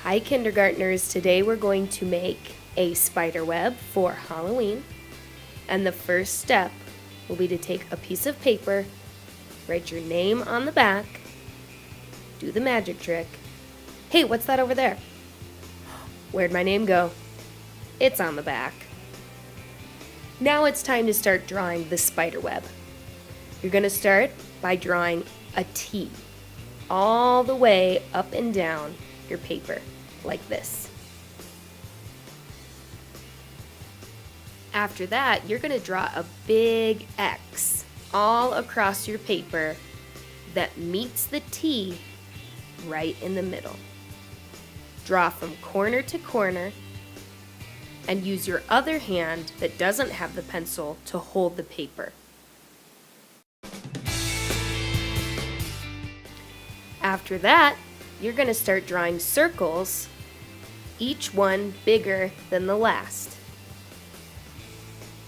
Hi kindergartners, today we're going to make a spider web for Halloween. And the first step will be to take a piece of paper, write your name on the back, do the magic trick. Hey, what's that over there? Where'd my name go? It's on the back. Now it's time to start drawing the spider web. You're going to start by drawing a T all the way up and down your paper, like this. After that, you're going to draw a big X all across your paper that meets the T right in the middle. Draw from corner to corner and use your other hand that doesn't have the pencil to hold the paper. After that, you're going to start drawing circles, each one bigger than the last.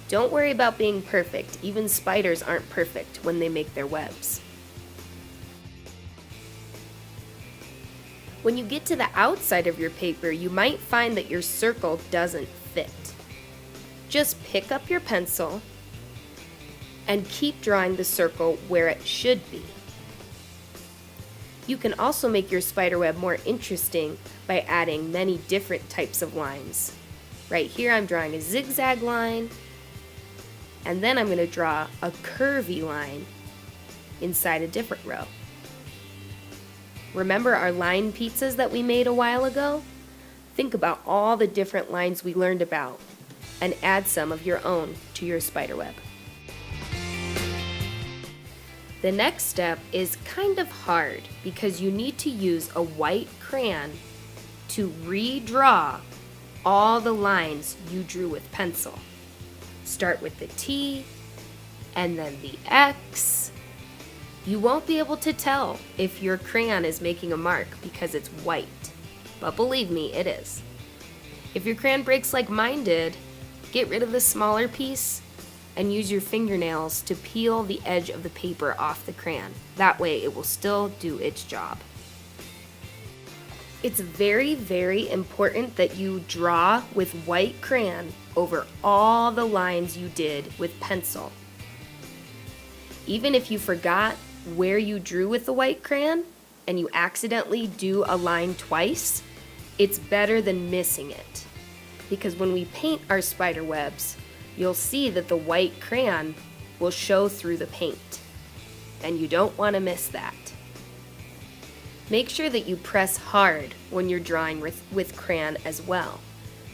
Don't worry about being perfect. Even spiders aren't perfect when they make their webs. When you get to the outside of your paper, you might find that your circle doesn't fit. Just pick up your pencil and keep drawing the circle where it should be. You can also make your spider web more interesting by adding many different types of lines. Right here I'm drawing a zigzag line, and then I'm going to draw a curvy line inside a different row. Remember our line pizzas that we made a while ago? Think about all the different lines we learned about and add some of your own to your spider web. The next step is kind of hard because you need to use a white crayon to redraw all the lines you drew with pencil. Start with the T and then the X. You won't be able to tell if your crayon is making a mark because it's white, but believe me, it is. If your crayon breaks like mine did, get rid of the smaller piece and use your fingernails to peel the edge of the paper off the crayon. That way it will still do its job. It's very, very important that you draw with white crayon over all the lines you did with pencil. Even if you forgot where you drew with the white crayon and you accidentally do a line twice, it's better than missing it. Because when we paint our spider webs, you'll see that the white crayon will show through the paint, and you don't want to miss that. Make sure that you press hard when you're drawing with crayon as well,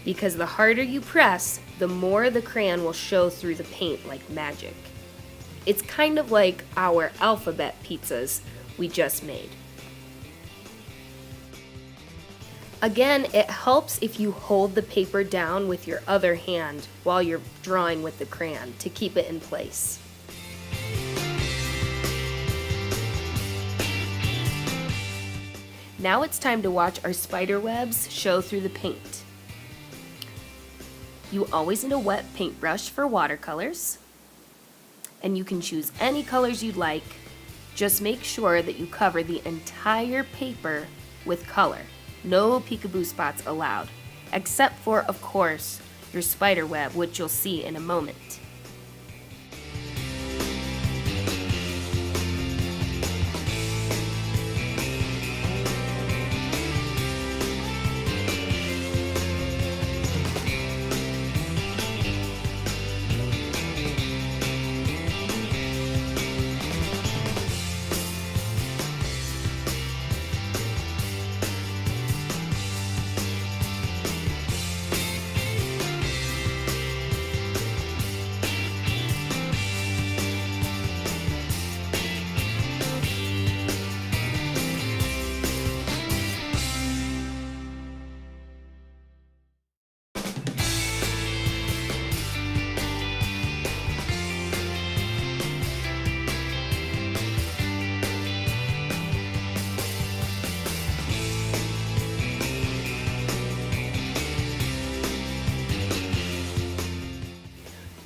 because the harder you press, the more the crayon will show through the paint like magic. It's kind of like our alphabet pizzas we just made. Again, it helps if you hold the paper down with your other hand while you're drawing with the crayon to keep it in place. Now it's time to watch our spider webs show through the paint. You always need a wet paintbrush for watercolors, and you can choose any colors you'd like. Just make sure that you cover the entire paper with color. No peekaboo spots allowed, except for, of course, your spider web, which you'll see in a moment.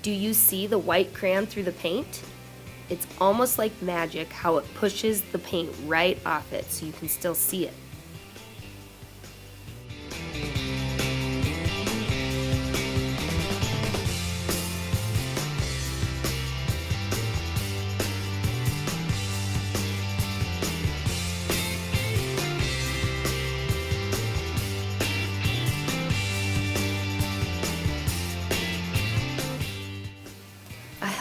Do you see the white crayon through the paint? It's almost like magic how it pushes the paint right off it so you can still see it.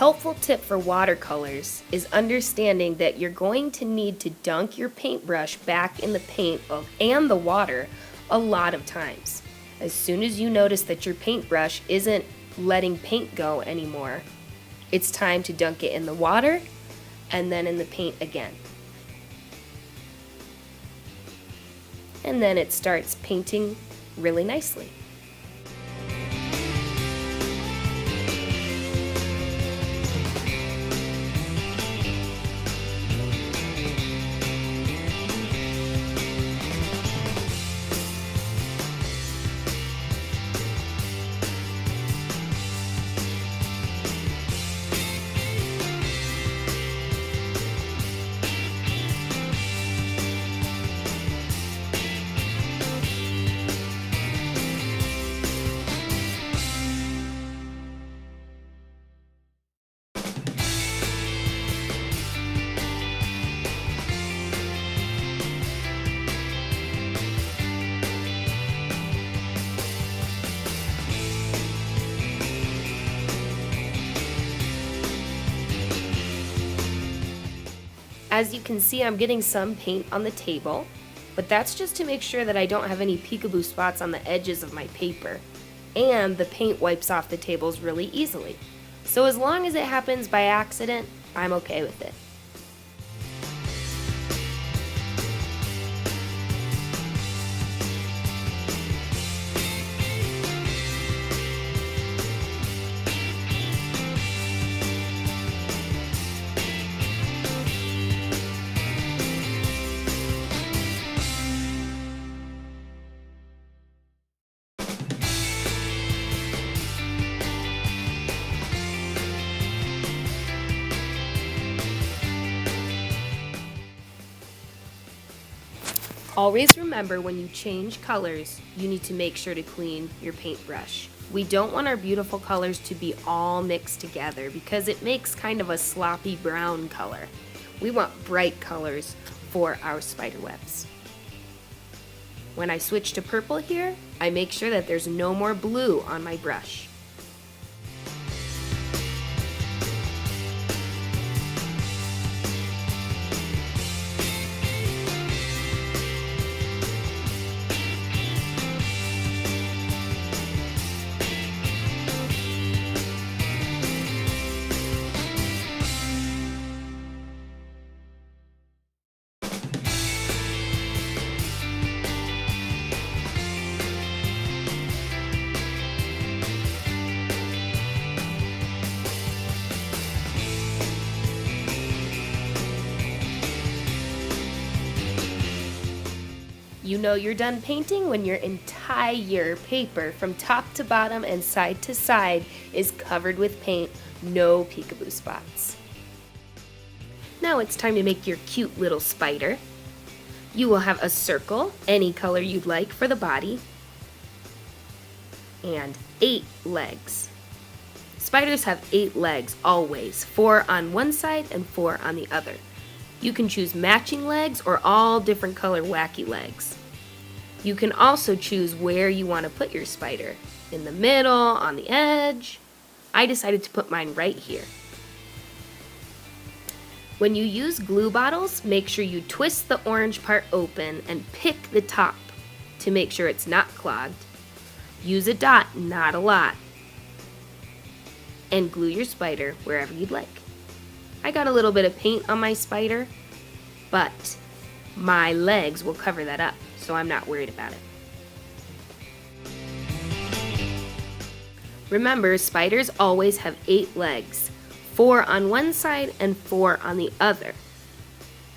helpful tip for watercolors is understanding that you're going to need to dunk your paintbrush back in the paint and the water a lot of times. As soon as you notice that your paintbrush isn't letting paint go anymore, it's time to dunk it in the water and then in the paint again. And then it starts painting really nicely. As you can see, I'm getting some paint on the table, but that's just to make sure that I don't have any peekaboo spots on the edges of my paper, and the paint wipes off the tables really easily. So as long as it happens by accident, I'm okay with it. Always remember, when you change colors, you need to make sure to clean your paintbrush. We don't want our beautiful colors to be all mixed together because it makes kind of a sloppy brown color. We want bright colors for our spider webs. When I switch to purple here, I make sure that there's no more blue on my brush. You know you're done painting when your entire paper from top to bottom and side to side is covered with paint, no peekaboo spots. Now it's time to make your cute little spider. You will have a circle, any color you'd like for the body, and 8 legs. Spiders have 8 legs always, 4 on one side and 4 on the other. You can choose matching legs or all different color wacky legs. You can also choose where you want to put your spider. In the middle, on the edge. I decided to put mine right here. When you use glue bottles, make sure you twist the orange part open and pick the top to make sure it's not clogged. Use a dot, not a lot. And glue your spider wherever you'd like. I got a little bit of paint on my spider, but my legs will cover that up, so I'm not worried about it. Remember, spiders always have 8 legs, 4 on one side and 4 on the other.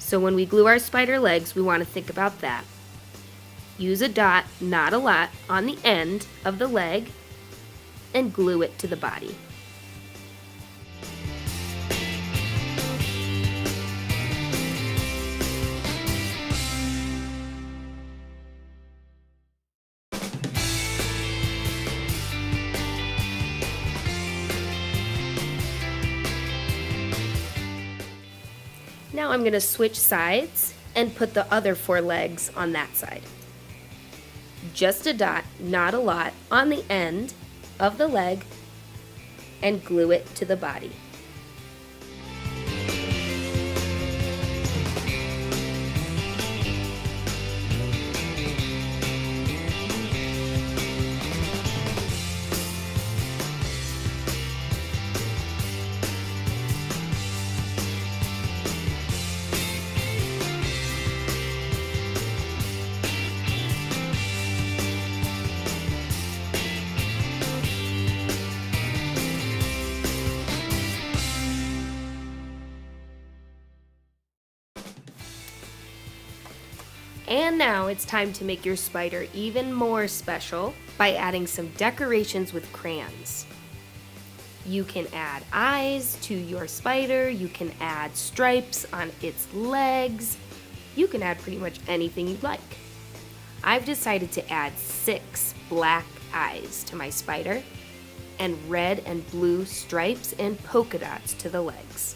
So when we glue our spider legs, we want to think about that. Use a dot, not a lot, on the end of the leg and glue it to the body. Now I'm going to switch sides and put the other 4 legs on that side. Just a dot, not a lot, on the end of the leg and glue it to the body. And now it's time to make your spider even more special by adding some decorations with crayons. You can add eyes to your spider, you can add stripes on its legs, you can add pretty much anything you'd like. I've decided to add 6 black eyes to my spider and red and blue stripes and polka dots to the legs.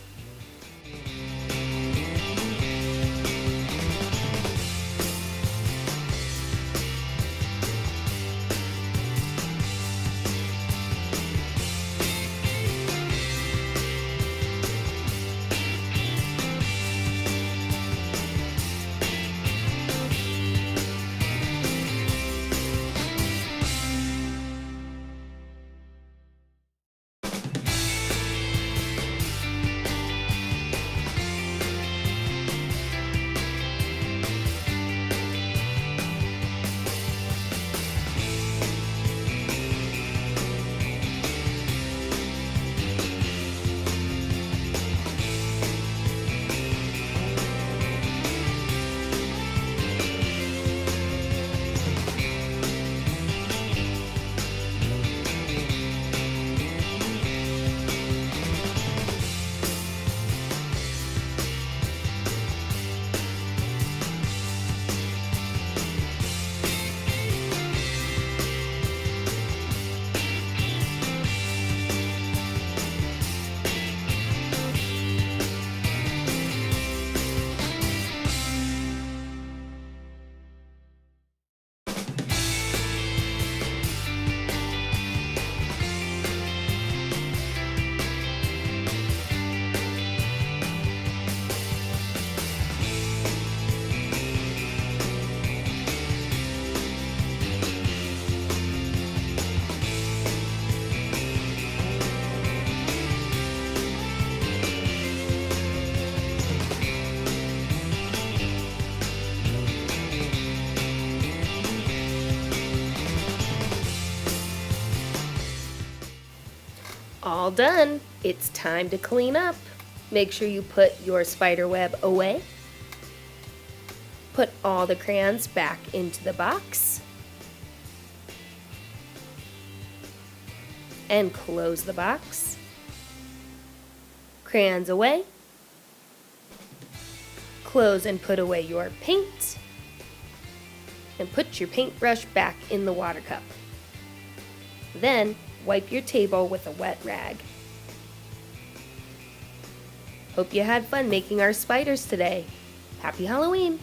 All done. It's time to clean up. Make sure you put your spider web away. Put all the crayons back into the box. And close the box. Crayons away. Close and put away your paint. And put your paintbrush back in the water cup. Then wipe your table with a wet rag. Hope you had fun making our spiders today. Happy Halloween!